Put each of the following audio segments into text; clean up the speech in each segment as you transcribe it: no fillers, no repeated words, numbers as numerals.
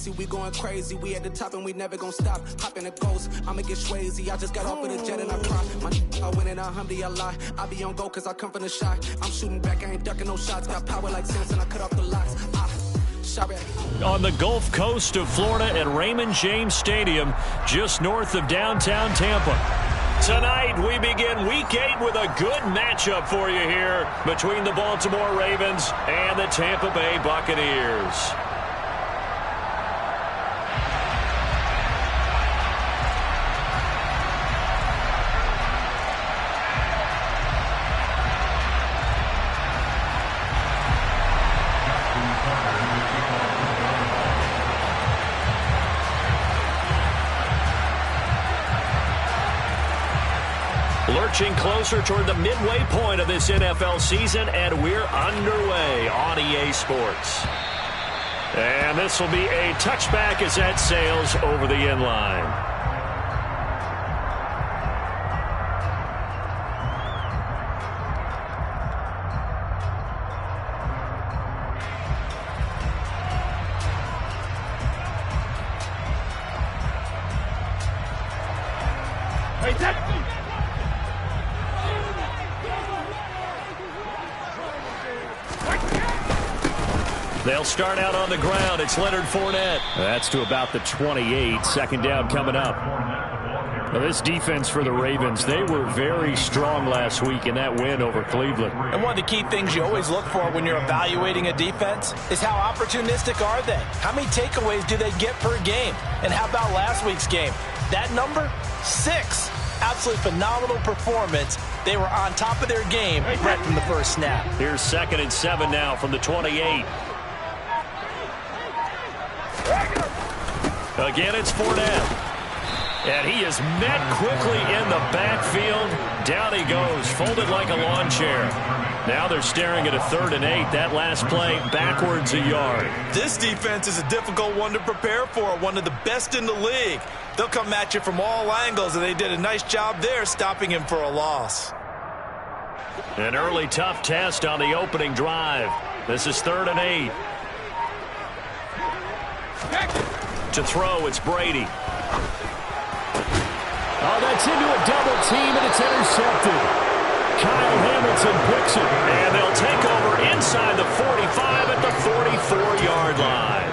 lazy, we going crazy. We at the top and we never gonna stop. Hop in a ghost, I'ma get swayzy. I just got off of the jet and I cry. I win in a Humvee, I lie. I be on go cause I come from the shot. I'm shooting back, I ain't ducking no shots. Got power like Samson, I cut off the locks. On the Gulf Coast of Florida at Raymond James Stadium, just north of downtown Tampa. Tonight, we begin Week 8 with a good matchup for you here between the Baltimore Ravens and the Tampa Bay Buccaneers. Lurching closer toward the midway point of this NFL season, and we're underway on EA Sports. And this will be a touchback as that sails over the end line. They'll start out on the ground. It's Leonard Fournette. That's to about the 28. Second down coming up. Now this defense for the Ravens, they were very strong last week in that win over Cleveland. And one of the key things you always look for when you're evaluating a defense is how opportunistic are they? How many takeaways do they get per game? And how about last week's game? That number? 6. Absolutely phenomenal performance. They were on top of their game right from the first snap. Here's 2nd and 7 now from the 28. Again, it's Fournette. And he is met quickly in the backfield. Down he goes, folded like a lawn chair. Now they're staring at a 3rd and 8. That last play, backwards a yard. This defense is a difficult one to prepare for, one of the best in the league. They'll come at you from all angles, and they did a nice job there stopping him for a loss. An early tough test on the opening drive. This is 3rd and 8. To throw, it's Brady. Oh, that's into a double team, and it's intercepted. Kyle Hamilton picks it. And they'll take over inside the 45 at the 44-yard line.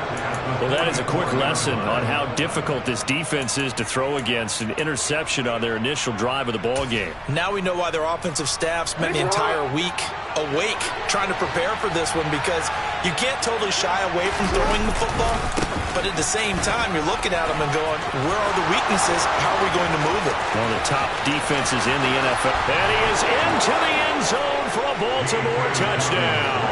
Well, that is a quick lesson on how difficult this defense is to throw against. An interception on their initial drive of the ball game. Now we know why their offensive staff spent the entire week awake trying to prepare for this one, because you can't totally shy away from throwing the football, but at the same time you're looking at them and going, where are the weaknesses? How are we going to move it? One of the top defenses in the NFL. And he is into the end zone for a Baltimore touchdown.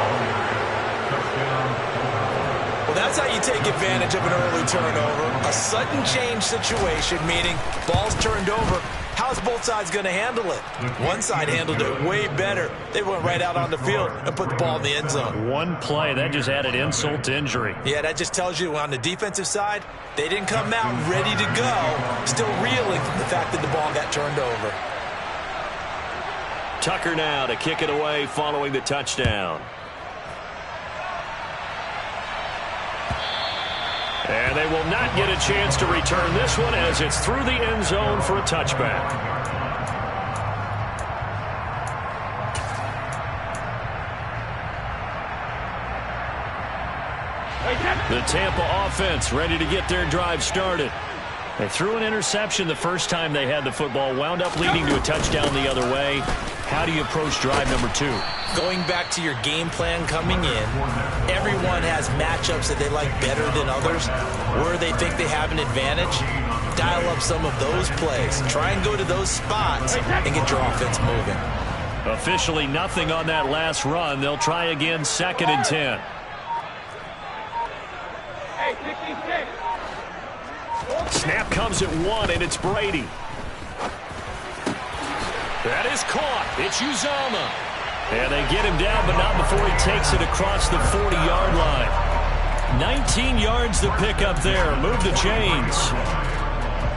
Well, that's how you take advantage of an early turnover. A sudden change situation, meaning ball's turned over. How's both sides going to handle it? One side handled it way better. They went right out on the field and put the ball in the end zone. One play, that just added insult to injury. Yeah, that just tells you on the defensive side, they didn't come out ready to go, still reeling from the fact that the ball got turned over. Tucker now to kick it away following the touchdown. And they will not get a chance to return this one as it's through the end zone for a touchback. The Tampa offense ready to get their drive started. They threw an interception the first time they had the football, wound up leading to a touchdown the other way. How do you approach drive number 2? Going back to your game plan coming in, everyone has matchups that they like better than others, where they think they have an advantage. Dial up some of those plays. Try and go to those spots and get your offense moving. Officially nothing on that last run. They'll try again, 2nd and 10. Snap comes at 1, and it's Brady. That is caught. It's Uzomah. And they get him down, but not before he takes it across the 40-yard line. 19 yards to pick up there. Move the chains.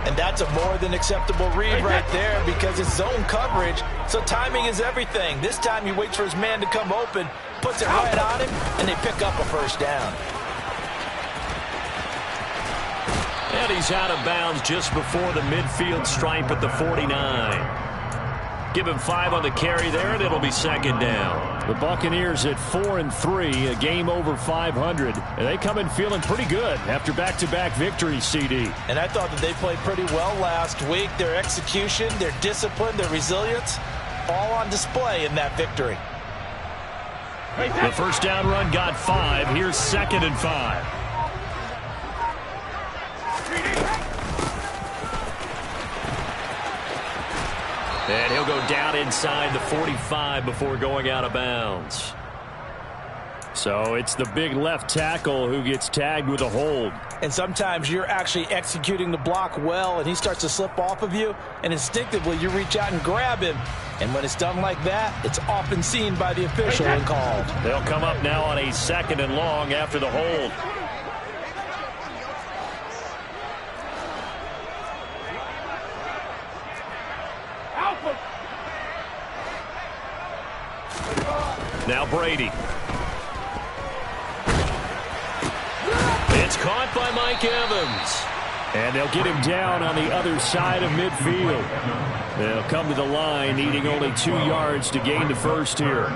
And that's a more than acceptable read right there, because it's zone coverage, so timing is everything. This time he waits for his man to come open, puts it right on him, and they pick up a first down. And he's out of bounds just before the midfield stripe at the 49. Give him 5 on the carry there, and it'll be second down. The Buccaneers at 4-3, a game over 500. And they come in feeling pretty good after back-to-back victories, CD. And I thought that they played pretty well last week. Their execution, their discipline, their resilience, all on display in that victory. The first down run got 5. Here's 2nd and 5. And he'll go down inside the 45 before going out of bounds. So it's the big left tackle who gets tagged with a hold. And sometimes you're actually executing the block well, and he starts to slip off of you, and instinctively you reach out and grab him. And when it's done like that, it's often seen by the official and called. They'll come up now on a 2nd and long after the hold. Now Brady. It's caught by Mike Evans. And they'll get him down on the other side of midfield. They'll come to the line needing only 2 yards to gain the first here.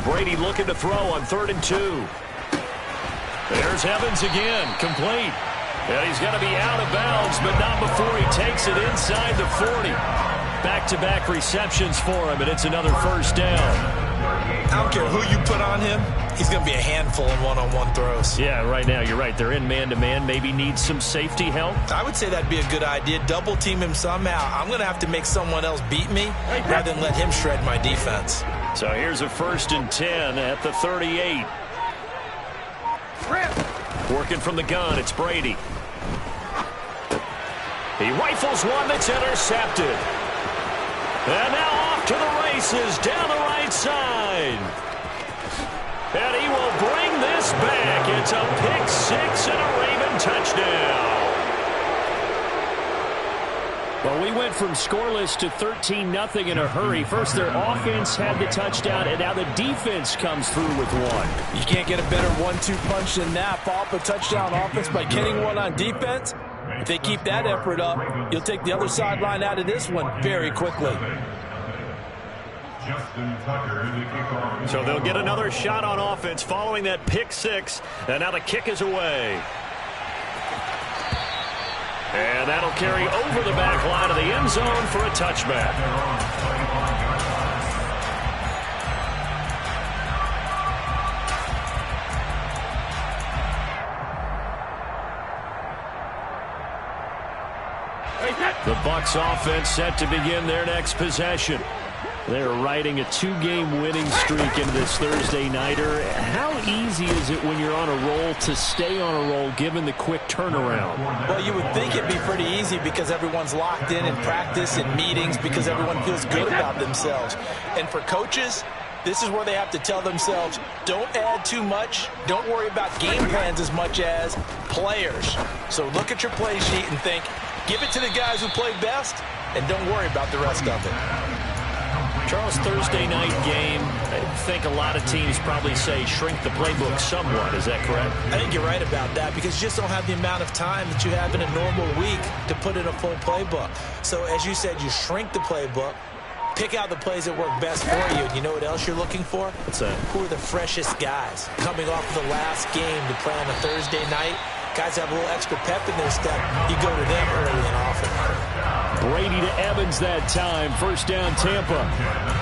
Brady looking to throw on 3rd and 2. There's Evans again, complete. And he's got to be out of bounds, but not before he takes it inside the 40. Back-to-back receptions for him, and it's another first down. I don't care who you put on him, he's going to be a handful in one-on-one throws. Yeah, right now, you're right. They're in man-to-man. Maybe need some safety help. I would say that'd be a good idea. Double team him somehow. I'm going to have to make someone else beat me rather than let him shred my defense. So here's a 1st and 10 at the 38. Working from the gun, it's Brady. He rifles one that's intercepted. And now off to the races down the right side. And he will bring this back. It's a pick 6 and a Raven touchdown. Well, we went from scoreless to 13-0 in a hurry. First, their offense had the touchdown, and now the defense comes through with one. You can't get a better 1-2 punch than that. Follow up a touchdown offense by getting one on defense. If they keep that effort up, you'll take the other sideline out of this one very quickly. So they'll get another shot on offense following that pick 6, and now the kick is away. And that'll carry over the back line of the end zone for a touchback. The Bucs offense set to begin their next possession. They're riding a 2-game winning streak into this Thursday nighter. How easy is it when you're on a roll to stay on a roll given the quick turnaround? Well, you would think it'd be pretty easy because everyone's locked in practice and meetings because everyone feels good about themselves. And for coaches, this is where they have to tell themselves, don't add too much. Don't worry about game plans as much as players. So look at your play sheet and think, give it to the guys who play best, and don't worry about the rest of it. Charles, Thursday night game, I think a lot of teams probably say shrink the playbook somewhat. Is that correct? I think you're right about that because you just don't have the amount of time that you have in a normal week to put in a full playbook. So as you said, you shrink the playbook, pick out the plays that work best for you. And you know what else you're looking for? What's that? Who are the freshest guys coming off of the last game to play on a Thursday night? Guys have a little extra pep in their step. You go to them early and often. Brady to Evans that time. First down, Tampa.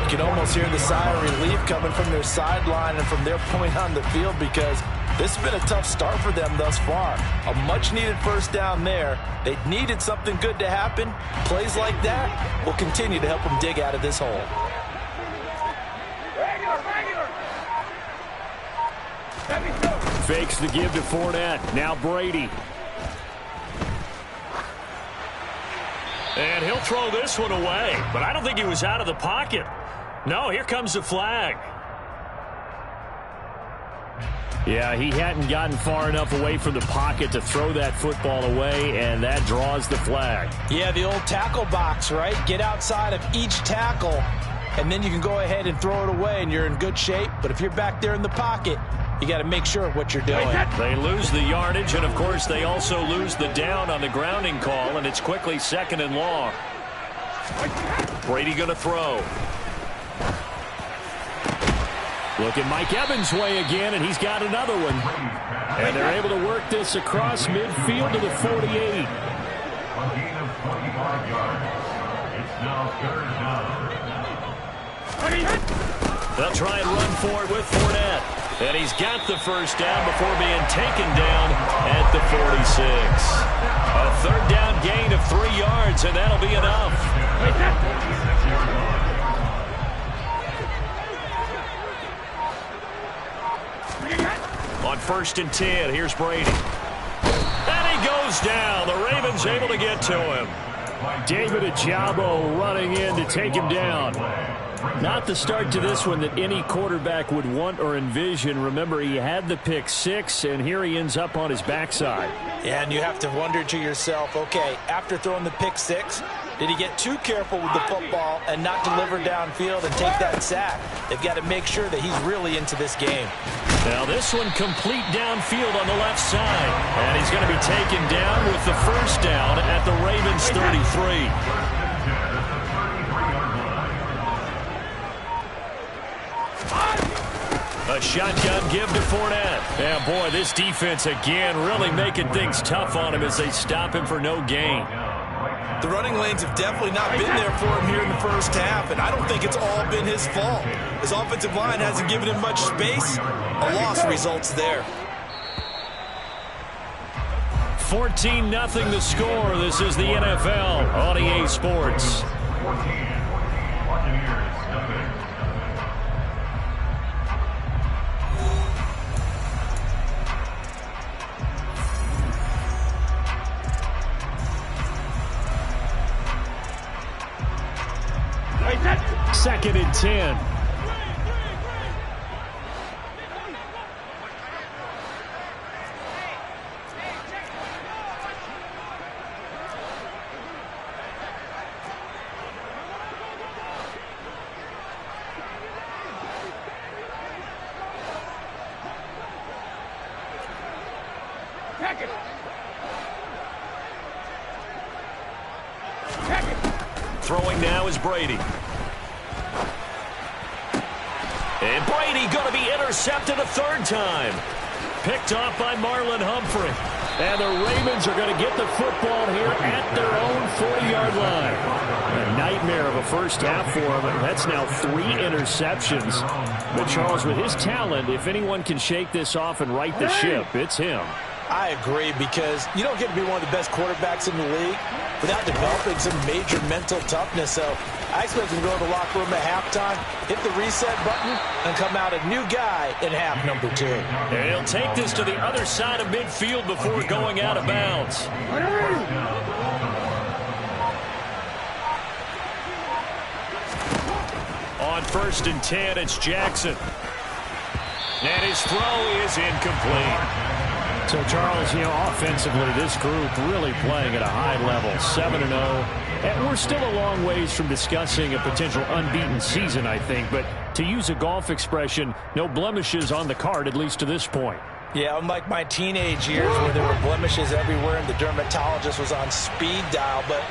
You can almost hear the sigh of relief coming from their sideline and from their point on the field because this has been a tough start for them thus far. A much-needed first down there. They needed something good to happen. Plays like that will continue to help them dig out of this hole. Fakes the give to Fournette. Now Brady. And he'll throw this one away. But I don't think he was out of the pocket. No, here comes the flag. Yeah, he hadn't gotten far enough away from the pocket to throw that football away, and that draws the flag. Yeah, the old tackle box, right? Get outside of each tackle, and then you can go ahead and throw it away, and you're in good shape. But if you're back there in the pocket, you got to make sure of what you're doing. They lose the yardage, and, of course, they also lose the down on the grounding call, and it's quickly 2nd and long. Brady going to throw. Look at Mike Evans' way again, and he's got another one. And they're able to work this across midfield to the 48. A gain of 25 yards. It's now 3rd down. They'll try and run for it with Fournette. And he's got the first down before being taken down at the 46. A 3rd down gain of 3 yards, and that'll be enough. On 1st and 10, here's Brady. And he goes down. The Ravens able to get to him. David Ojabo running in to take him down. Not the start to this one that any quarterback would want or envision. Remember, he had the pick 6, and here he ends up on his backside. Yeah, and you have to wonder to yourself, okay, after throwing the pick 6, did he get too careful with the football and not deliver downfield and take that sack? They've got to make sure that he's really into this game. Now this one complete downfield on the left side. And he's going to be taken down with the first down at the Ravens 33. A shotgun give to Fournette. Yeah, boy, this defense again really making things tough on him as they stop him for no gain. The running lanes have definitely not been there for him here in the first half, and I don't think it's all been his fault. His offensive line hasn't given him much space. A loss results there. 14-0 the score. This is the NFL on EA Sports. Second and 10. Throwing now is Brady. And Brady going to be intercepted a 3rd time. Picked off by Marlon Humphrey. And the Ravens are going to get the football here at their own 40-yard line. A nightmare of a first half for him. That's now 3 interceptions. But Charles, with his talent, if anyone can shake this off and right the ship, it's him. I agree, because you don't get to be one of the best quarterbacks in the league without developing some major mental toughness. So I expect him to go to the locker room at halftime, hit the reset button, and come out a new guy in half number 2. And he'll take this to the other side of midfield before going out of bounds. On 1st and 10, it's Jackson. And his throw is incomplete. So, Charles, offensively, this group really playing at a high level, 7-0. And we're still a long ways from discussing a potential unbeaten season, I think. But to use a golf expression, no blemishes on the card, at least to this point. Yeah, unlike my teenage years where there were blemishes everywhere and the dermatologist was on speed dial. But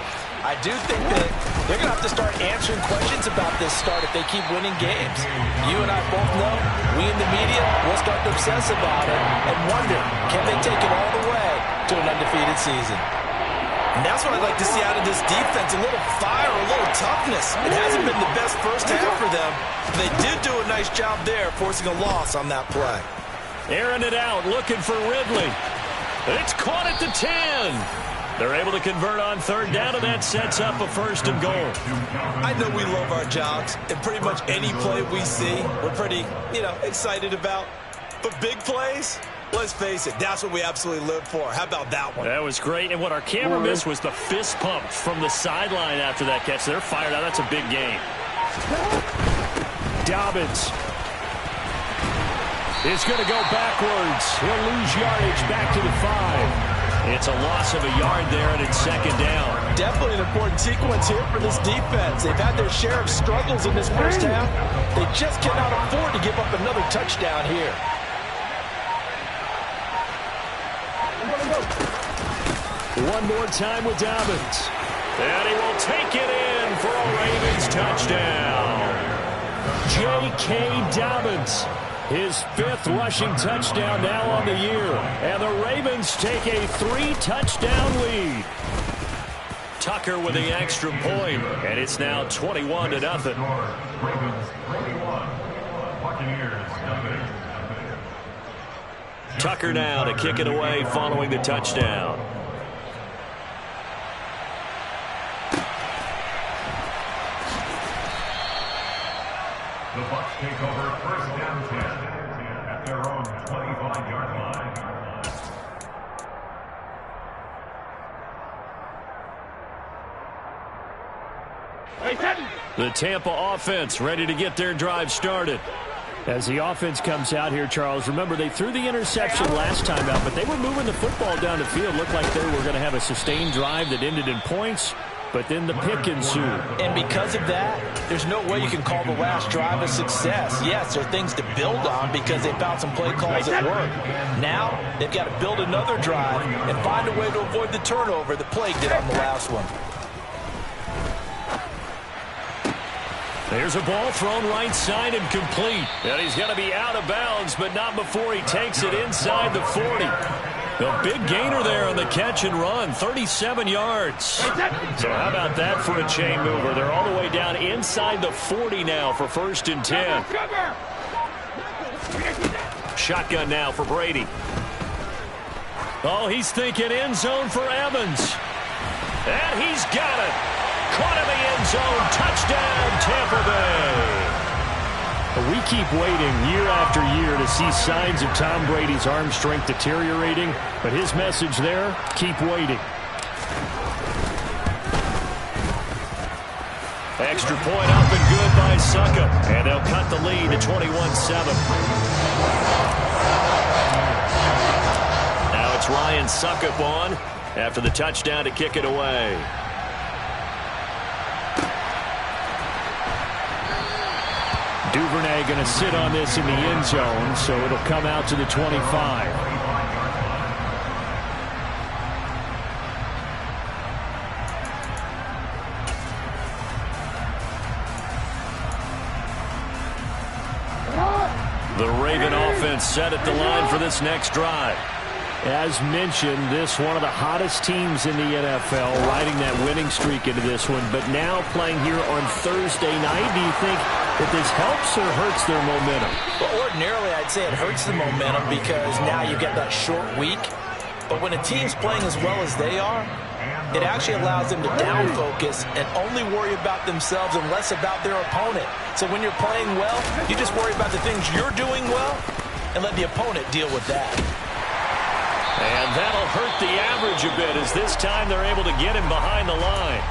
I do think that they're going to have to start answering questions about this start if they keep winning games. You and I both know, we in the media will start to obsess about it and wonder, can they take it all the way to an undefeated season? And that's what I'd like to see out of this defense, a little fire, a little toughness. It hasn't been the best first half for them, but they did do a nice job there, forcing a loss on that play. Airing it out, looking for Ridley. It's caught at the 10. They're able to convert on 3rd down, and that sets up a 1st and goal. I know we love our jobs, and pretty much any play we see, we're pretty, excited about. But big plays, let's face it, that's what we absolutely live for. How about that one? That was great, and what our camera missed was the fist pump from the sideline after that catch. They're fired out. That's a big game. Dobbins. is going to go backwards. He'll lose yardage back to the 5. It's a loss of a yard there, and it's second down. Definitely an important sequence here for this defense. They've had their share of struggles in this first half. They just cannot afford to give up another touchdown here. One more time with Dobbins. And he will take it in for a Ravens touchdown. J.K. Dobbins, his 5th rushing touchdown now on the year. And the Ravens take a 3-touchdown lead. Tucker with the extra point, and it's now 21-0. Ravens 21, Buccaneers nothing. Tucker now to kick it away following the touchdown. The Bucs take over first down 10 at their own 25-yard line. The Tampa offense ready to get their drive started. As the offense comes out here, Charles, remember they threw the interception last time out, but they were moving the football down the field. Looked like they were going to have a sustained drive that ended in points, but then the pick ensued. And because of that, there's no way you can call the last drive a success. Yes, there are things to build on because they found some play calls that work. Now, they've got to build another drive and find a way to avoid the turnover that plagued it on the last one. There's a ball thrown right side and complete. And he's going to be out of bounds, but not before he takes it inside the 40. The big gainer there on the catch and run, 37 yards. So how about that for a chain mover? They're all the way down inside the 40 now for 1st and 10. Shotgun now for Brady. Oh, he's thinking end zone for Evans. And he's got it. Caught in the end zone. Touchdown, Tampa Bay. We keep waiting year after year to see signs of Tom Brady's arm strength deteriorating, but his message there, keep waiting. Extra point up and good by Suckup. And they'll cut the lead to 21-7. Now it's Ryan Suckup on after the touchdown to kick it away. Duvernay going to sit on this in the end zone, so it'll come out to the 25. The Raven offense set at the line for this next drive. As mentioned, this one of the hottest teams in the NFL, riding that winning streak into this one, but now playing here on Thursday night. Do you think that this helps or hurts their momentum? Well, ordinarily, I'd say it hurts the momentum because now you get that short week. But when a team's playing as well as they are, it actually allows them to down focus and only worry about themselves and less about their opponent. So when you're playing well, you just worry about the things you're doing well and let the opponent deal with that. And that'll hurt the average a bit as this time they're able to get him behind the line.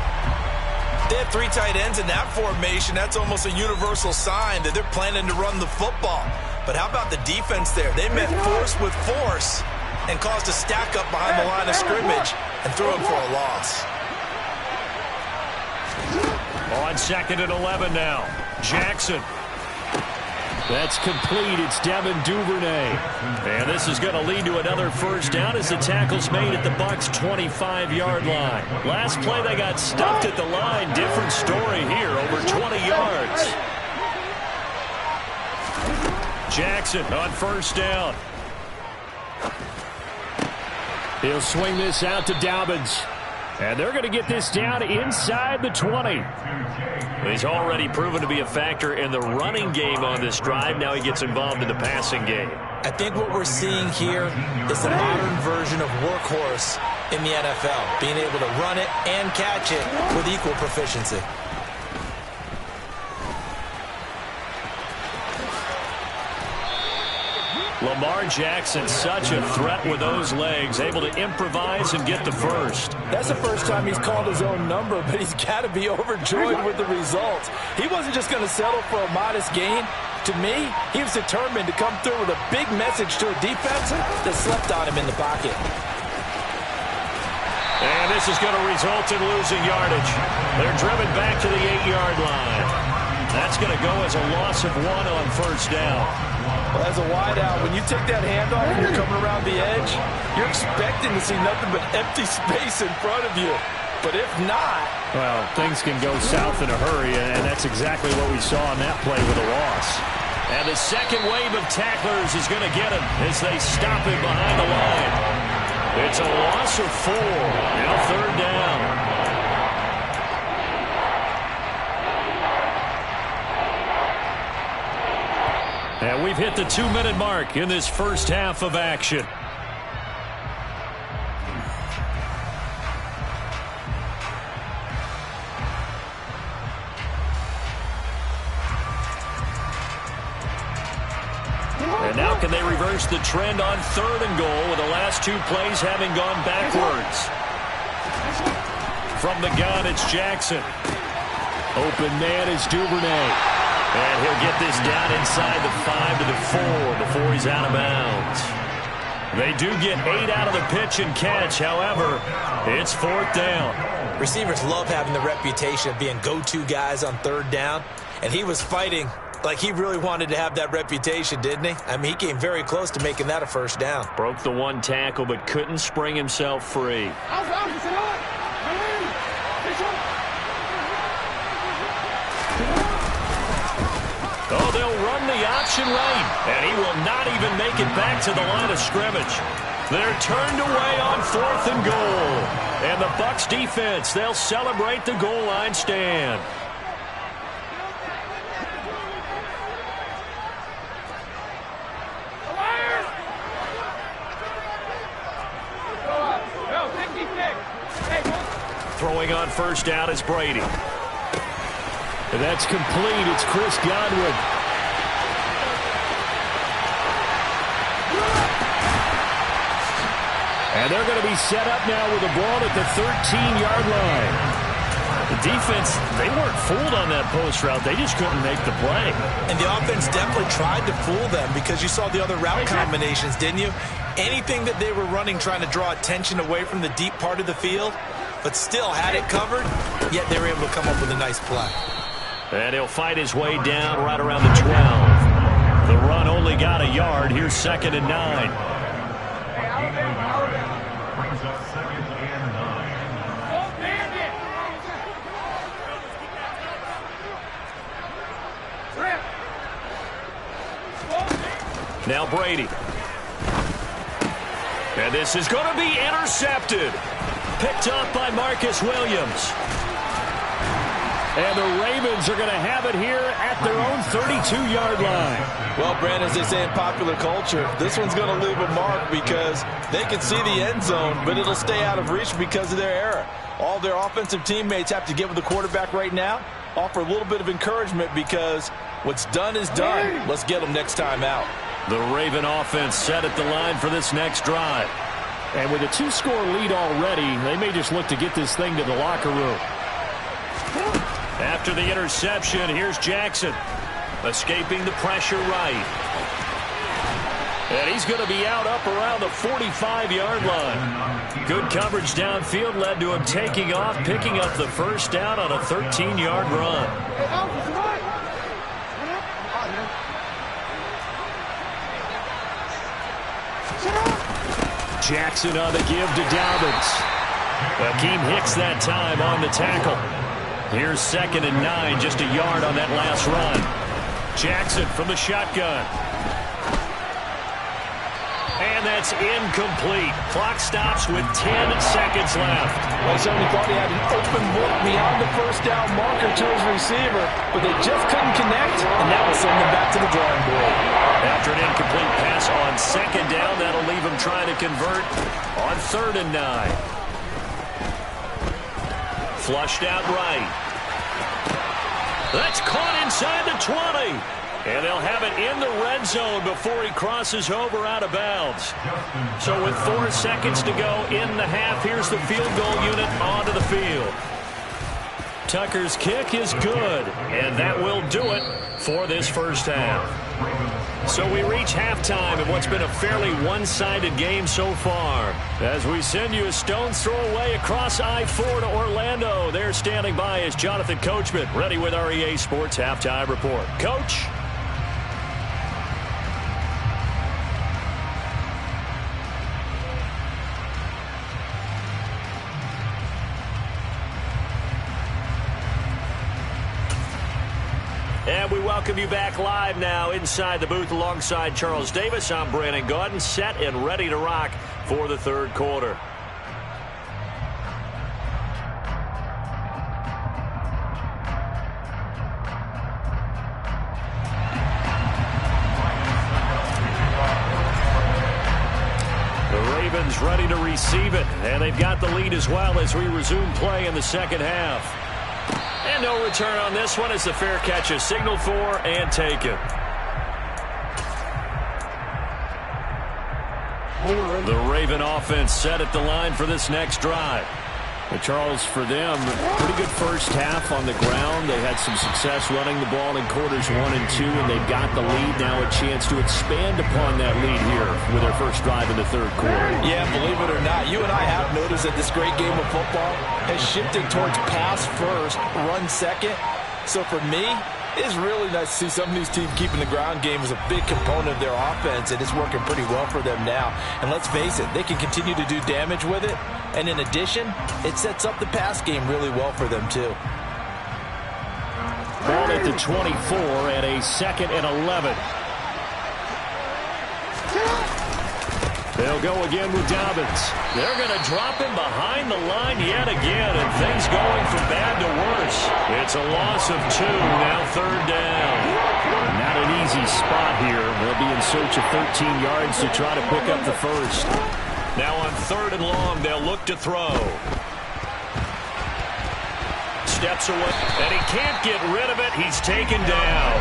They have 3 tight ends in that formation. That's almost a universal sign that they're planning to run the football. But how about the defense there? They met force with force and caused a stack up behind the line of scrimmage and threw him for a loss. On 2nd and 11 now. Jackson. That's complete. It's Devin Duvernay. And this is going to lead to another first down as the tackle's made at the Bucs' 25-yard line. Last play, they got stuffed at the line. Different story here, over 20 yards. Jackson on first down. He'll swing this out to Dobbins. And they're going to get this down inside the 20. He's already proven to be a factor in the running game on this drive. Now he gets involved in the passing game. I think what we're seeing here is the modern version of workhorse in the NFL, being able to run it and catch it with equal proficiency. Lamar Jackson, such a threat with those legs, able to improvise and get the first. That's the first time he's called his own number, but he's got to be overjoyed with the results. He wasn't just going to settle for a modest gain. To me, he was determined to come through with a big message to a defense that slept on him in the pocket. And this is going to result in losing yardage. They're driven back to the 8-yard line. That's going to go as a loss of 1 on first down. Well, as a wideout, when you take that handoff and you're coming around the edge, you're expecting to see nothing but empty space in front of you. But if not... Well, things can go south in a hurry, and that's exactly what we saw on that play with a loss. And the second wave of tacklers is going to get him as they stop him behind the line. It's a loss of 4. Now third down. And we've hit the 2-minute mark in this first half of action. And now can they reverse the trend on 3rd and goal with the last 2 plays having gone backwards? From the gun, it's Jackson. Open man is Duvernay. And he'll get this down inside the 5 to the 4 before he's out of bounds. They do get 8 out of the pitch and catch. However, it's 4th down. Receivers love having the reputation of being go-to guys on 3rd down. And he was fighting like he really wanted to have that reputation, didn't he? I mean, he came very close to making that a first down. Broke the 1 tackle, but couldn't spring himself free. Oh, they'll run the option right, and he will not even make it back to the line of scrimmage. They're turned away on 4th and goal. And the Bucs defense, they'll celebrate the goal line stand. Throwing on first down is Brady. And that's complete. It's Chris Godwin. And they're going to be set up now with the ball at the 13-yard line. The defense, they weren't fooled on that post route. They just couldn't make the play. And the offense definitely tried to fool them because you saw the other route combinations, didn't you? Anything that they were running trying to draw attention away from the deep part of the field, but still had it covered, yet they were able to come up with a nice play. And he'll fight his way down right around the 12. The run only got a yard. Here's 2nd and 9. Brings up 2nd and 9. Now Brady. And this is going to be intercepted. Picked up by Marcus Williams. And the Ravens are going to have it here at their own 32-yard line. Well, Brandon, as they say in popular culture, this one's going to leave a mark because they can see the end zone, but it'll stay out of reach because of their error. All their offensive teammates have to get with the quarterback right now, offer a little bit of encouragement because what's done is done. Let's get them next time out. The Raven offense set at the line for this next drive. And with a 2-score lead already, they may just look to get this thing to the locker room. After the interception, here's Jackson. Escaping the pressure right. And he's going to be out up around the 45-yard line. Good coverage downfield led to him taking off, picking up the first down on a 13-yard run. Jackson on the give to Dobbins. Akeem Hicks that time on the tackle. Here's 2nd and 9, just a yard on that last run. Jackson from the shotgun. And that's incomplete. Clock stops with 10 seconds left. Well, he certainly thought he had an open look beyond the first down marker to his receiver, but they just couldn't connect, and that will send them back to the drawing board. After an incomplete pass on 2nd down, that'll leave him trying to convert on 3rd and 9. Flushed out right. That's caught inside the 20. And they'll have it in the red zone before he crosses over out of bounds. So with 4 seconds to go in the half, here's the field goal unit onto the field. Tucker's kick is good, and that will do it for this first half. So we reach halftime in what's been a fairly one-sided game so far. As we send you a stone's throw away across I-4 to Orlando. There standing by is Jonathan Coachman, ready with our EA Sports Halftime Report. Coach? And we welcome you back live now inside the booth alongside Charles Davis. I'm Brandon Gaudin, set and ready to rock for the third quarter. The Ravens ready to receive it, and they've got the lead as well as we resume play in the second half. And no return on this one as the fair catch is signaled for and taken. The Raven offense set at the line for this next drive. But Charles, for them, pretty good first half on the ground. They had some success running the ball in quarters 1 and 2, and they've got the lead. Now a chance to expand upon that lead here with their first drive in the third quarter. Yeah, believe it or not, you and I have noticed that this great game of football has shifted towards pass first, run second. So for me, it's really nice to see some of these teams keeping the ground game as a big component of their offense, and it's working pretty well for them now. And let's face it, they can continue to do damage with it. And in addition, it sets up the pass game really well for them, too. Ball at the 24 and a 2nd and 11. They'll go again with Dobbins. They're going to drop him behind the line yet again, and things going from bad to worse. It's a loss of 2, now third down. Not an easy spot here. They'll be in search of 13 yards to try to pick up the first. Now on 3rd and long, they'll look to throw. Steps away, and he can't get rid of it. He's taken down.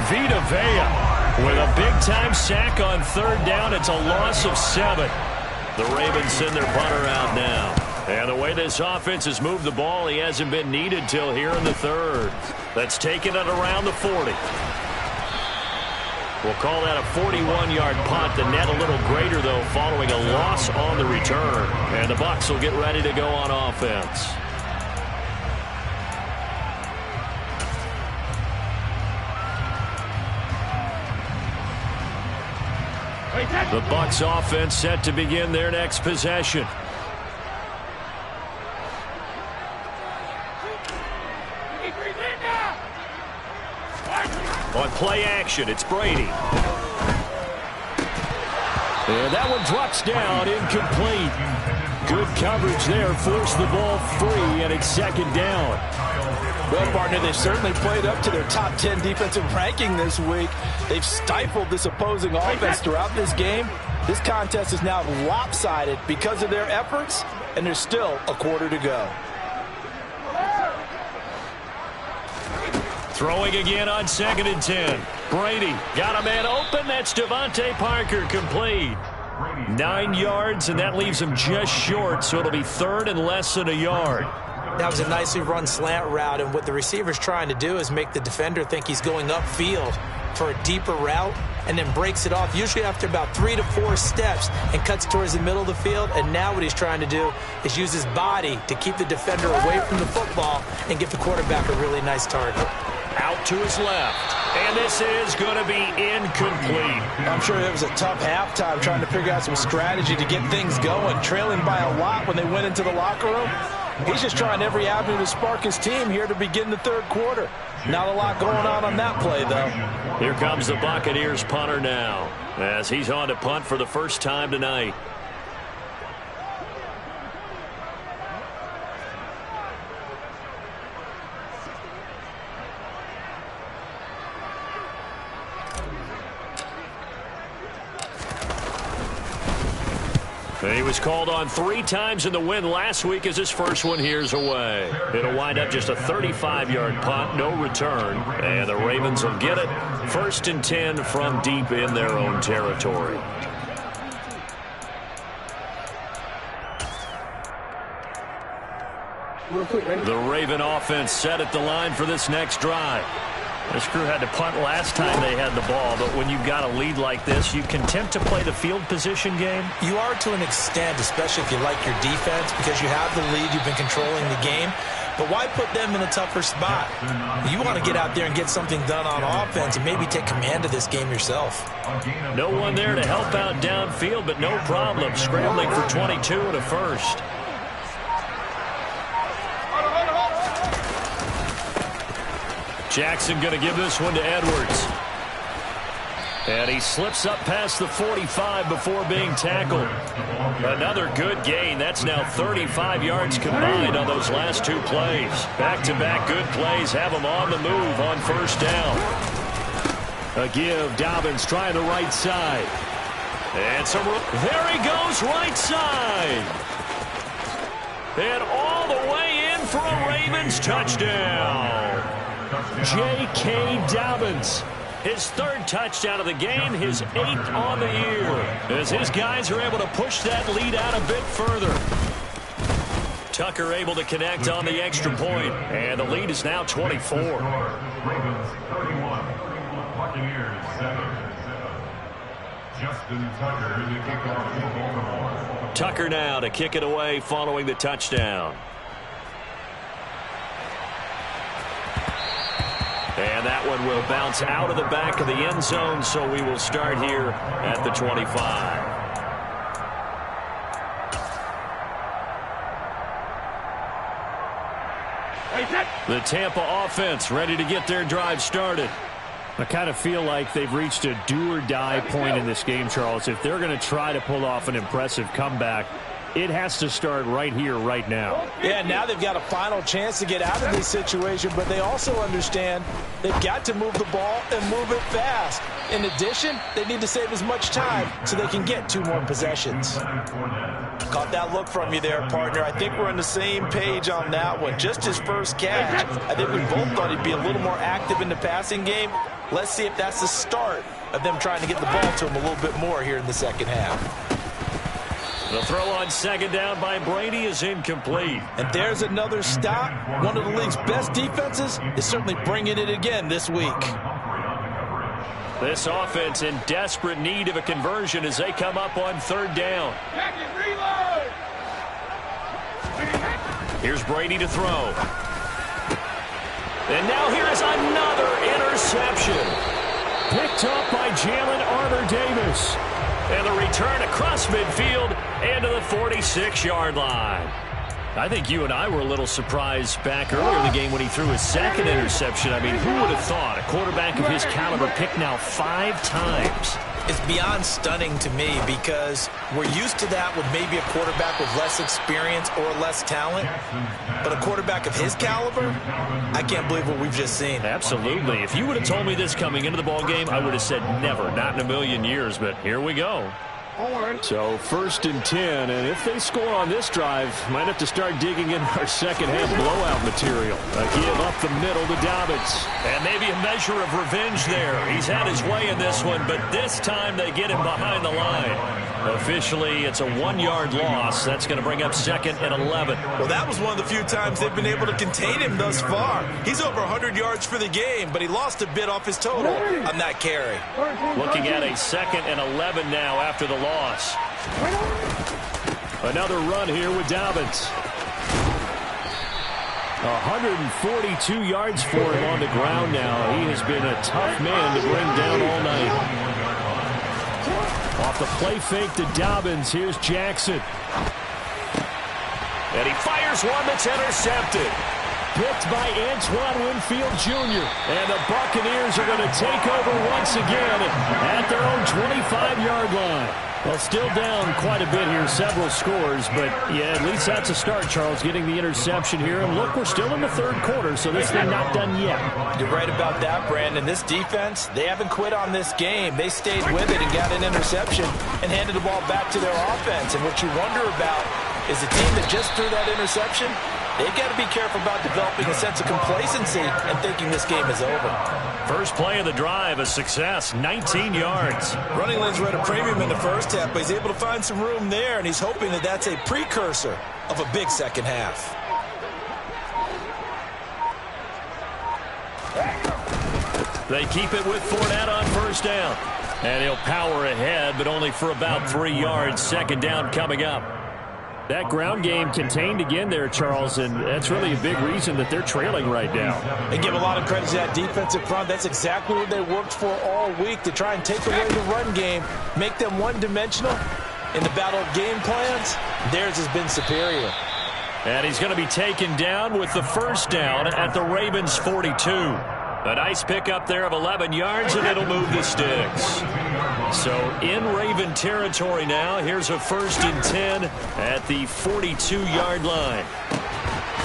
Vita Vea with a big-time sack on 3rd down. It's a loss of 7. The Ravens send their punter out now. And the way this offense has moved the ball, he hasn't been needed till here in the 3rd. That's taken it around the 40. We'll call that a 41-yard punt. The net a little greater, though, following a loss on the return. And the Bucs will get ready to go on offense. The Bucs offense set to begin their next possession. On play action, it's Brady. And that one drops down, incomplete. Good coverage there, forced the ball free, and it's 2nd down. Well, partner, they've certainly played up to their top 10 defensive ranking this week. They've stifled this opposing offense throughout this game. This contest is now lopsided because of their efforts, and there's still a quarter to go. Throwing again on 2nd and 10. Brady got a man open. That's Devontae Parker, complete. 9 yards, and that leaves him just short, so it'll be 3rd and less than a yard. That was a nicely run slant route, and what the receiver's trying to do is make the defender think he's going upfield for a deeper route and then breaks it off, usually after about 3 to 4 steps, and cuts towards the middle of the field. And now what he's trying to do is use his body to keep the defender away from the football and give the quarterback a really nice target. Out to his left. And this is going to be incomplete. I'm sure it was a tough halftime trying to figure out some strategy to get things going. Trailing by a lot when they went into the locker room. He's just trying every avenue to spark his team here to begin the 3rd quarter. Not a lot going on that play, though. Here comes the Buccaneers punter now, as he's on to punt for the first time tonight. He was called on 3 times in the win last week as his first one here's away. It'll wind up just a 35-yard punt, no return, and the Ravens will get it. 1st and 10 from deep in their own territory. The Raven offense set at the line for this next drive. This crew had to punt last time they had the ball, but when you've got a lead like this, you content to play the field position game? You are to an extent, especially if you like your defense, because you have the lead, you've been controlling the game. But why put them in a tougher spot? You want to get out there and get something done on offense and maybe take command of this game yourself. No one there to help out downfield, but no problem. Scrambling for 22 and a first. Jackson going to give this one to Edwards. And he slips up past the 45 before being tackled. Another good gain. That's now 35 yards combined on those last 2 plays. Back-to-back good plays have him on the move on 1st down. A give. Dobbins trying the right side. And there he goes, right side. And all the way in for a Ravens touchdown. J.K. Dobbins. His 3rd touchdown of the game, his 8th on the year. As his guys are able to push that lead out a bit further. Tucker able to connect on the extra point, and the lead is now 24. Ravens 31, Buccaneers 7. Justin Tucker in the kickoff for Baltimore. Tucker now to kick it away following the touchdown. And that one will bounce out of the back of the end zone, so we will start here at the 25. The Tampa offense ready to get their drive started. I kind of feel like they've reached a do-or-die point in this game, Charles. If they're going to try to pull off an impressive comeback, it has to start right here, right now. Yeah, now they've got a final chance to get out of this situation, but they also understand they've got to move the ball and move it fast. In addition, they need to save as much time so they can get 2 more possessions. Caught that look from you there, partner. I think we're on the same page on that one. Just his first catch. I think we both thought he'd be a little more active in the passing game. Let's see if that's the start of them trying to get the ball to him a little bit more here in the second half. The throw on 2nd down by Brady is incomplete. And there's another stop. One of the league's best defenses is certainly bringing it again this week. This offense in desperate need of a conversion as they come up on 3rd down. Here's Brady to throw. And now here is another interception. Picked up by Jalen Armour-Davis. And the return across midfield and to the 46-yard line. I think you and I were a little surprised back earlier in the game when he threw his 2nd interception. I mean, who would have thought a quarterback of his caliber picked now 5 times? It's beyond stunning to me because we're used to that with maybe a quarterback with less experience or less talent. But a quarterback of his caliber, I can't believe what we've just seen. Absolutely. If you would have told me this coming into the ballgame, I would have said never, not in a million years. But here we go. So 1st and 10, and if they score on this drive, might have to start digging in our second-half blowout material. A give up the middle to Dobbins. And maybe a measure of revenge there. He's had his way in this one, but this time they get him behind the line. Officially, it's a 1-yard loss. That's going to bring up 2nd and 11. Well, that was one of the few times they've been able to contain him thus far. He's over 100 yards for the game, but he lost a bit off his total on that carry. Looking at a 2nd and 11 now after the loss. Another run here with Dobbins. 142 yards for him on the ground now. He has been a tough man to bring down all night. Off the play fake to Dobbins. Here's Jackson. And he fires one that's intercepted. Picked by Antoine Winfield Jr. And the Buccaneers are going to take over once again at their own 25-yard line. Well, still down quite a bit here, several scores, but yeah, at least that's a start, Charles, getting the interception here. And look, we're still in the third quarter, so this thing not done yet. You're right about that, Brandon. This defense, they haven't quit on this game. They stayed with it and got an interception and handed the ball back to their offense. And what you wonder about is the team that just threw that interception, they've got to be careful about developing a sense of complacency and thinking this game is over. First play of the drive, a success, 19 yards. Running lanes were at a premium in the first half, but he's able to find some room there, and he's hoping that that's a precursor of a big second half. They keep it with Fournette on first down. And he'll power ahead, but only for about 3 yards. Second down coming up. That ground game contained again there, Charles, and that's really a big reason that they're trailing right now. They give a lot of credit to that defensive front. That's exactly what they worked for all week, to try and take away the run game, make them one-dimensional. In the battle of game plans, theirs has been superior. And he's going to be taken down with the first down at the Ravens' 42. A nice pickup there of 11 yards, and it'll move the sticks. So in Raven territory now. Here's a 1st and 10 at the 42-yard line.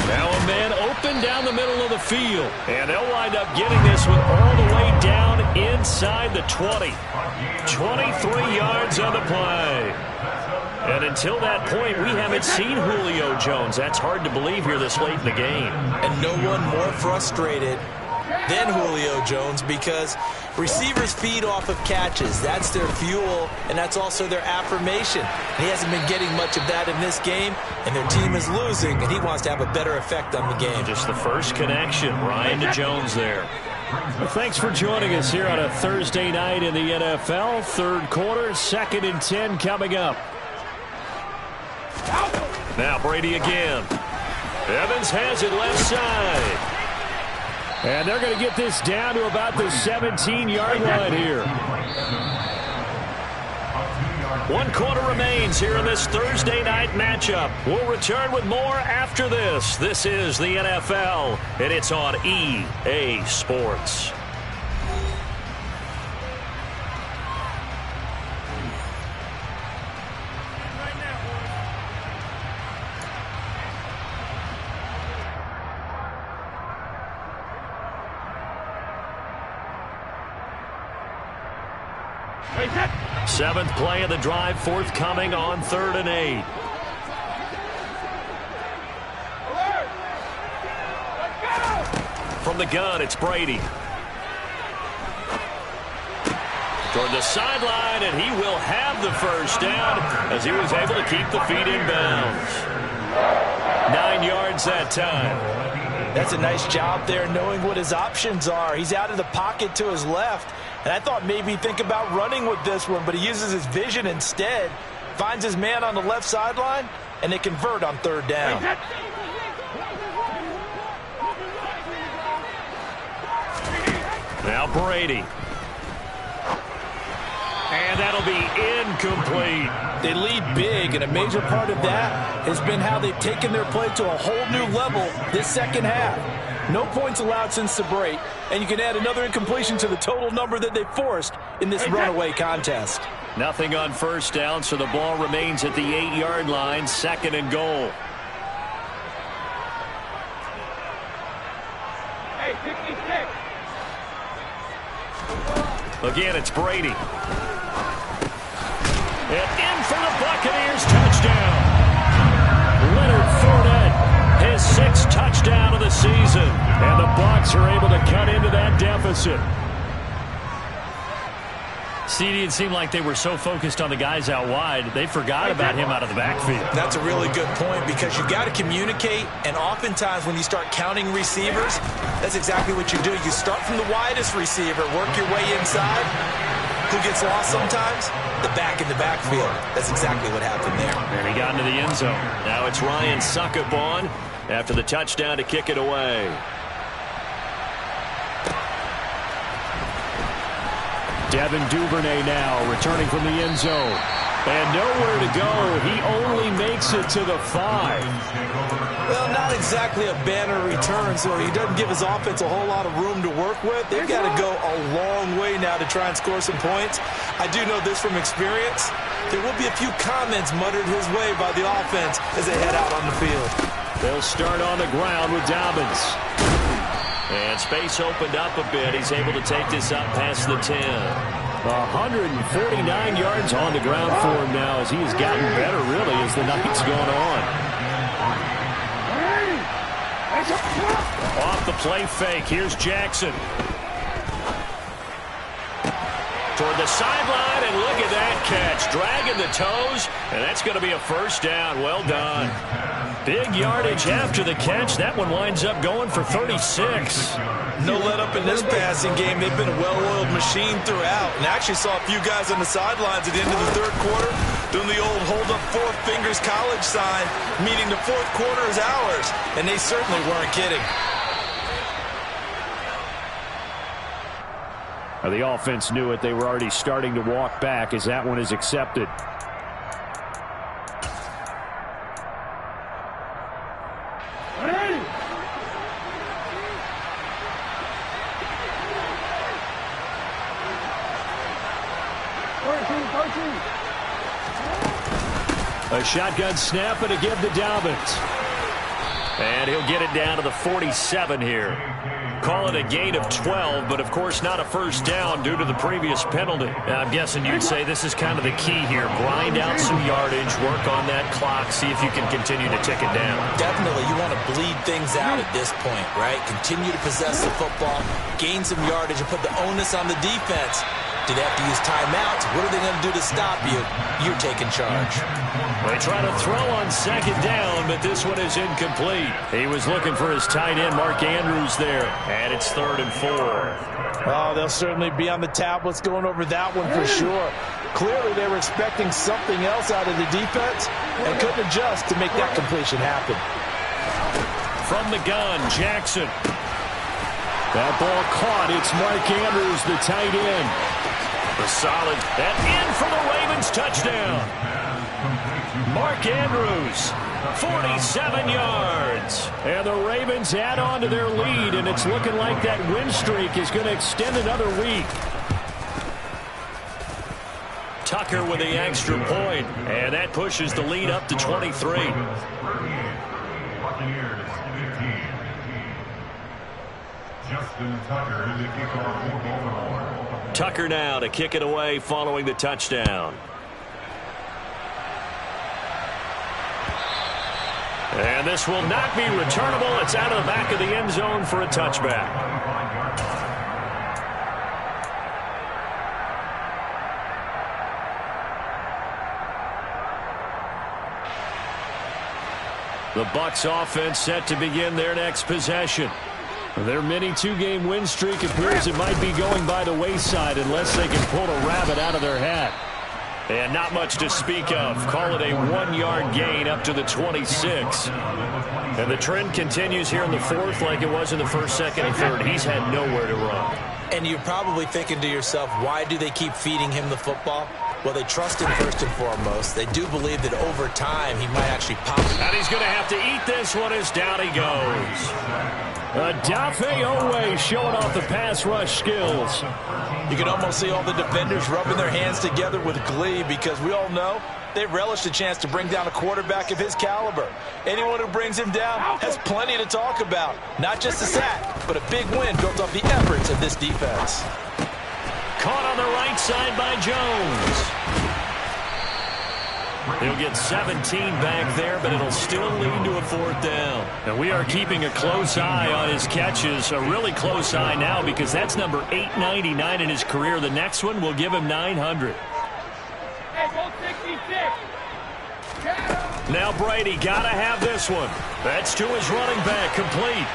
Now a man open down the middle of the field. And they'll wind up getting this one all the way down inside the 20. 23 yards on the play. And until that point, we haven't seen Julio Jones. That's hard to believe here this late in the game. And no one more frustrated than Julio Jones, because receivers feed off of catches. That's their fuel, and that's also their affirmation. He hasn't been getting much of that in this game, and their team is losing, and he wants to have a better effect on the game. Just the first connection, Ryan to Jones there. Well, thanks for joining us here on a Thursday night in the NFL. Third quarter, 2nd and 10 coming up. Now Brady again. Evans has it left side. And they're going to get this down to about the 17-yard line here. 1 quarter remains here in this Thursday night matchup. We'll return with more after this. This is the NFL, and it's on EA Sports. Seventh play of the drive, forthcoming on 3rd and 8. From the gun, it's Brady. Toward the sideline, and he will have the first down as he was able to keep the feet in bounds. 9 yards that time. That's a nice job there, knowing what his options are. He's out of the pocket to his left. And I thought maybe he'd think about running with this one, but he uses his vision instead. Finds his man on the left sideline, and they convert on 3rd down. Now Brady. And that'll be incomplete. They lead big, and a major part of that has been how they've taken their play to a whole new level this second half. No points allowed since the break, and you can add another incompletion to the total number that they forced in this runaway contest. Nothing on first down, so the ball remains at the 8-yard line, 2nd and goal. Again, it's Brady. And in for the Buccaneers, touchdown. Leonard Fournette, his 6th touchdown of the season. And the Bucs are able to cut into that deficit. CD, it seemed like they were so focused on the guys out wide, they forgot about him out of the backfield. That's a really good point, because you got to communicate, and oftentimes when you start counting receivers, that's exactly what you do. You start from the widest receiver, work your way inside. Who gets lost sometimes? The back in the backfield. That's exactly what happened there. And he got into the end zone. Now it's Ryan Succop on after the touchdown to kick it away. Devin Duvernay now returning from the end zone. And nowhere to go. He only makes it to the 5. Well, not exactly a banner return, so he doesn't give his offense a whole lot of room to work with. They've got to go a long way now to try and score some points. I do know this from experience. There will be a few comments muttered his way by the offense as they head out on the field. They'll start on the ground with Dobbins. And space opened up a bit. He's able to take this up past the 10. 149 yards on the ground for him now as he has gotten better, really, as the night's gone on. Off the play fake. Here's Jackson. Toward the sideline, and look at that catch. Dragging the toes, and that's going to be a first down. Well done. Big yardage after the catch. That one winds up going for 36. No let up in this passing game. They've been a well-oiled machine throughout. And I actually saw a few guys on the sidelines at the end of the third quarter doing the old hold up four fingers college sign, meaning the fourth quarter is ours. And they certainly weren't kidding. The offense knew it. They were already starting to walk back as that one is accepted. A shotgun snap and a give to Dobbins. And he'll get it down to the 47 here. Call it a gain of 12, but of course not a first down due to the previous penalty. I'm guessing you'd say this is kind of the key here. Grind out some yardage, work on that clock, see if you can continue to tick it down. Definitely, you want to bleed things out at this point, right? Continue to possess the football, gain some yardage, and put the onus on the defense. Do they have to use timeouts? What are they going to do to stop you? You're taking charge. They try to throw on second down, but this one is incomplete. He was looking for his tight end, Mark Andrews, there. And it's 3rd and 4. Oh, they'll certainly be on the tablets going over that one for sure. Clearly, they were expecting something else out of the defense and couldn't adjust to make that completion happen. From the gun, Jackson. That ball caught. It's Mark Andrews, the tight end. The solid. And in for the Ravens touchdown. Mark Andrews, 47 yards. And the Ravens add on to their lead, and it's looking like that win streak is going to extend another week. Tucker with the extra point, and that pushes the lead up to 23. Tucker now to kick it away following the touchdown. And this will not be returnable. It's out of the back of the end zone for a touchback. The Bucs offense set to begin their next possession. Their mini 2-game win streak appears it might be going by the wayside unless they can pull a rabbit out of their hat. And not much to speak of. Call it a 1-yard gain up to the 26. And the trend continues here in the fourth like it was in the first, second, and third. He's had nowhere to run. And you're probably thinking to yourself, why do they keep feeding him the football? Well, they trust him first and foremost. They do believe that over time he might actually pop. And he's going to have to eat this one as down he goes. Dafe Owe showing off the pass rush skills. You can almost see all the defenders rubbing their hands together with glee because we all know they relish the chance to bring down a quarterback of his caliber. Anyone who brings him down has plenty to talk about. Not just a sack, but a big win built off the efforts of this defense. Caught on the right side by Jones. He'll get 17 back there, but it'll still lead to a 4th down. And we are keeping a close eye on his catches, a really close eye now because that's number 899 in his career. The next one will give him 900. Now Brady got to have this one. That's to his running back, complete.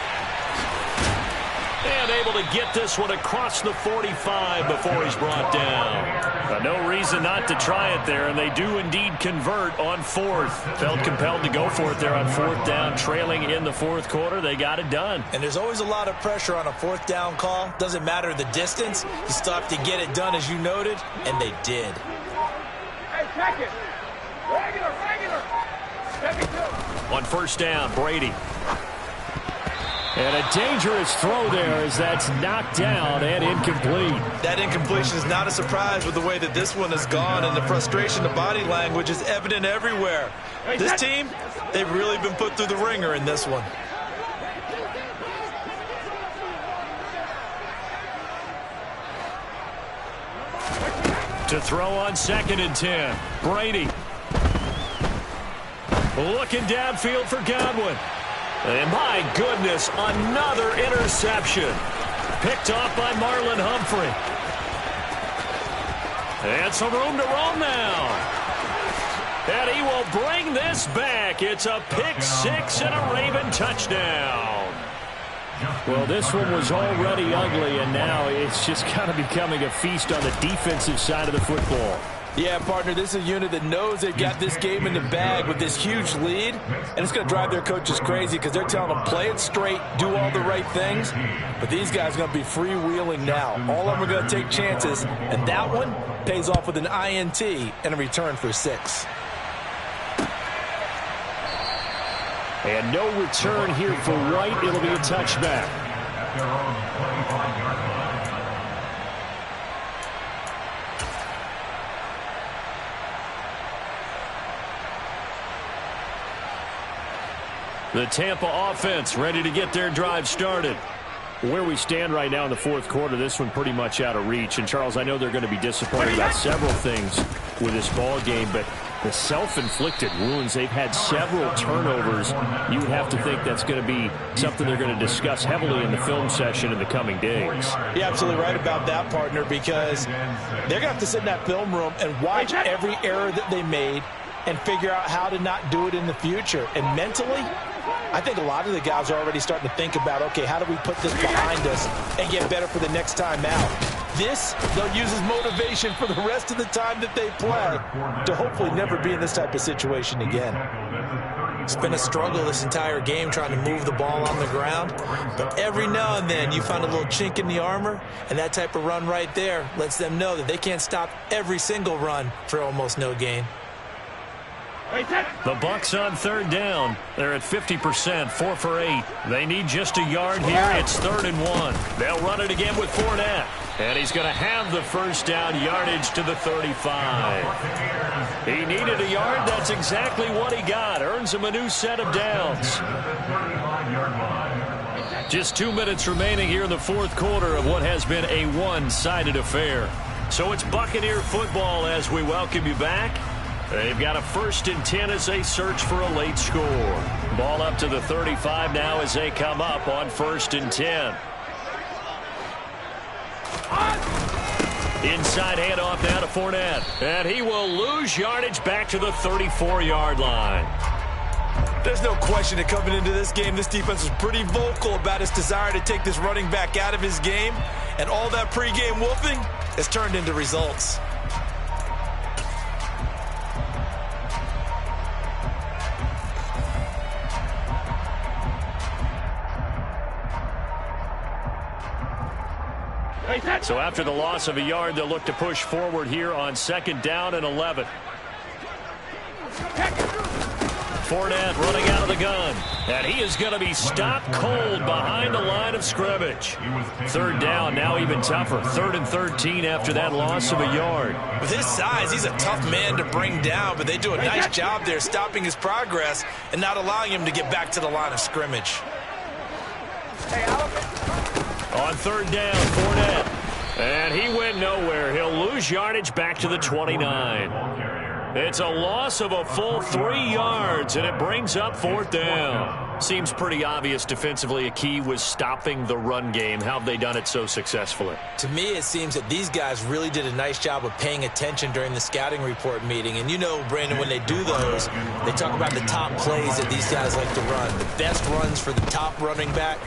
And able to get this one across the 45 before he's brought down. No reason not to try it there, and they do indeed convert on 4th. Felt compelled to go for it there on 4th down, trailing in the 4th quarter. They got it done. And there's always a lot of pressure on a 4th down call. Doesn't matter the distance. You still have to get it done, as you noted, and they did. On first down, Brady. And a dangerous throw there as that's knocked down and incomplete. That incompletion is not a surprise with the way that this one has gone, and the frustration, the body language is evident everywhere. This team, they've really been put through the ringer in this one. To throw on 2nd and 10, Brady. Looking downfield for Godwin. And my goodness, another interception. Picked off by Marlon Humphrey. And some room to roam now. And he will bring this back. It's a pick six and a Raven touchdown. Well, this one was already ugly, and now it's just kind of becoming a feast on the defensive side of the football. Yeah, partner, this is a unit that knows they've got this game in the bag with this huge lead, and it's going to drive their coaches crazy because they're telling them play it straight, do all the right things, but these guys are going to be freewheeling now. All of them are going to take chances, and that one pays off with an INT and a return for 6. And no return here for White. It'll be a touchback. The Tampa offense ready to get their drive started. Where we stand right now in the fourth quarter, this one pretty much out of reach. And, Charles, I know they're going to be disappointed about several things with this ball game, but the self-inflicted wounds, they've had several turnovers. You would have to think that's going to be something they're going to discuss heavily in the film session in the coming days. You're absolutely right about that, partner, because they're going to have to sit in that film room and watch every error that they made and figure out how to not do it in the future. And mentally, I think a lot of the guys are already starting to think about, okay, how do we put this behind us and get better for the next time out? This, they'll use as motivation for the rest of the time that they play to hopefully never be in this type of situation again. It's been a struggle this entire game trying to move the ball on the ground, but every now and then you find a little chink in the armor, and that type of run right there lets them know that they can't stop every single run for almost no gain. The Bucs on third down. They're at 50%, 4 for 8. They need just a yard here. It's 3rd and 1. They'll run it again with Fournette. And he's going to have the first down, yardage to the 35. He needed a yard. That's exactly what he got. Earns him a new set of downs. Just 2 minutes remaining here in the fourth quarter of what has been a one-sided affair. So it's Buccaneer football as we welcome you back. They've got a 1st and 10 as they search for a late score. Ball up to the 35 now as they come up on 1st and 10. Inside handoff now to Fournette. And he will lose yardage back to the 34-yard line. There's no question that coming into this game, this defense was pretty vocal about its desire to take this running back out of his game. And all that pregame wolfing has turned into results. So after the loss of a yard, they'll look to push forward here on 2nd down and 11. Fournette running out of the gun. And he is going to be stopped cold behind the line of scrimmage. 3rd down, now even tougher. 3rd and 13 after that loss of a yard. With his size, he's a tough man to bring down, but they do a nice job there stopping his progress and not allowing him to get back to the line of scrimmage. On 3rd down, Fournette. And he went nowhere. He'll lose yardage back to the 29. It's a loss of a full 3 yards, and it brings up 4th down. Seems pretty obvious defensively a key was stopping the run game. How have they done it so successfully? To me, it seems that these guys really did a nice job of paying attention during the scouting report meeting. And you know, Brandon, when they do those, they talk about the top plays that these guys like to run. The best runs for the top running back.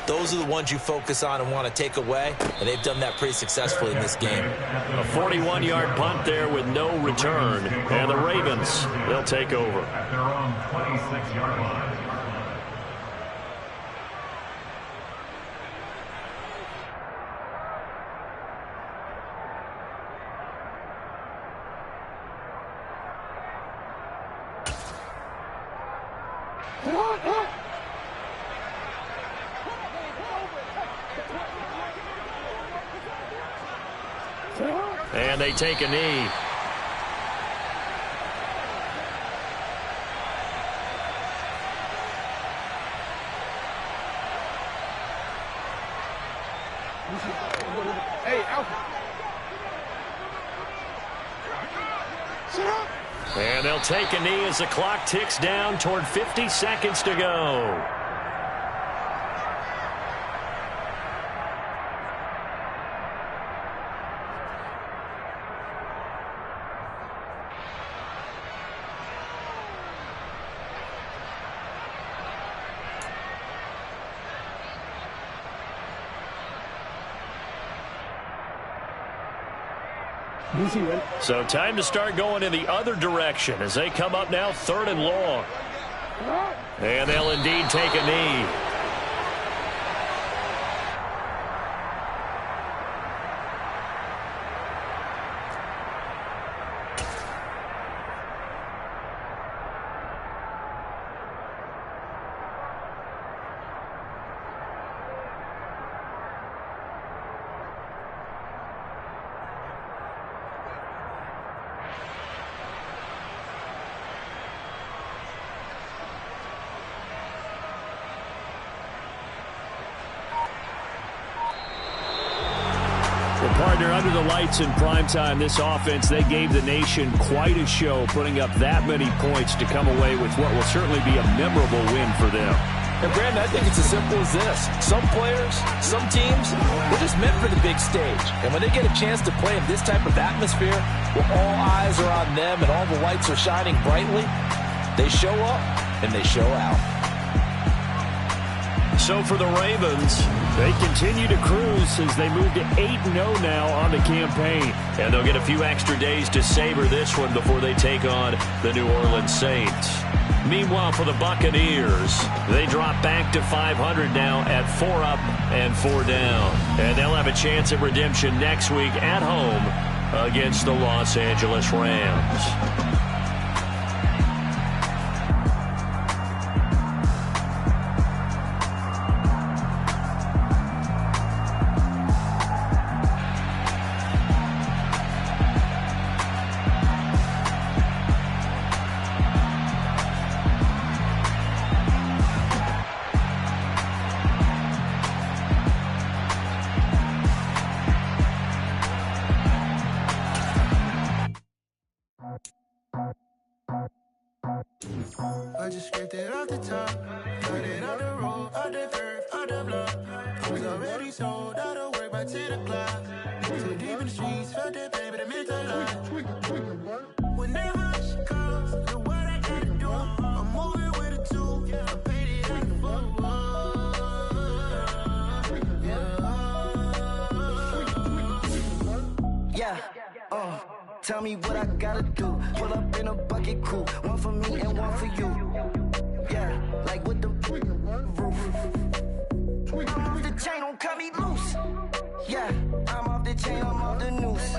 Those are the ones you focus on and want to take away, and they've done that pretty successfully in this game. A 41-yard punt there with no return, and the Ravens, they'll take over. At their own 26-yard line. And they take a knee. And they'll take a knee as the clock ticks down toward 50 seconds to go. So time to start going in the other direction as they come up now 3rd and long. And they'll indeed take a knee. Partner, under the lights in primetime, this offense, they gave the nation quite a show, putting up that many points to come away with what will certainly be a memorable win for them. And Brandon, I think it's as simple as this. Some players, some teams, they're just meant for the big stage. And when they get a chance to play in this type of atmosphere, where all eyes are on them and all the lights are shining brightly, they show up and they show out. So for the Ravens, they continue to cruise as they move to 8-0 now on the campaign. And they'll get a few extra days to savor this one before they take on the New Orleans Saints. Meanwhile, for the Buccaneers, they drop back to 500 now at 4 up and 4 down. And they'll have a chance at redemption next week at home against the Los Angeles Rams. I just scraped it off the top, cut it out the road, out the dirt, out the block. I was already sold, out of work by 10 o'clock. Too deep in the streets, felt that baby, that meant a lot. Whenever she calls, do what I gotta do. I'm moving with a 2, I paid it out the book. Yeah, tell me what I gotta do. Pull up in a bucket crew, one for me and one for you. Yeah, like with the roof. I'm off the chain, don't cut me loose. Yeah, I'm off the chain, I'm off the noose.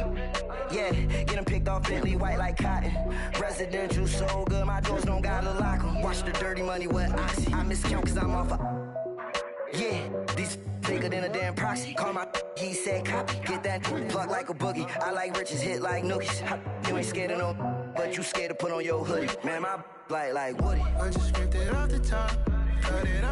Yeah, getting picked off Bentley, white like cotton. Residential so good, my doors don't gotta lock 'em. Watch the dirty money with Oxy. I miscount cause I'm off yeah, these bigger than a damn proxy. Call my he said copy. Get that plug like a boogie. I like riches, hit like nookies. You ain't scared of no, but you scared to put on your hoodie. Man, my like Woody. I just scraped it off the top, cut it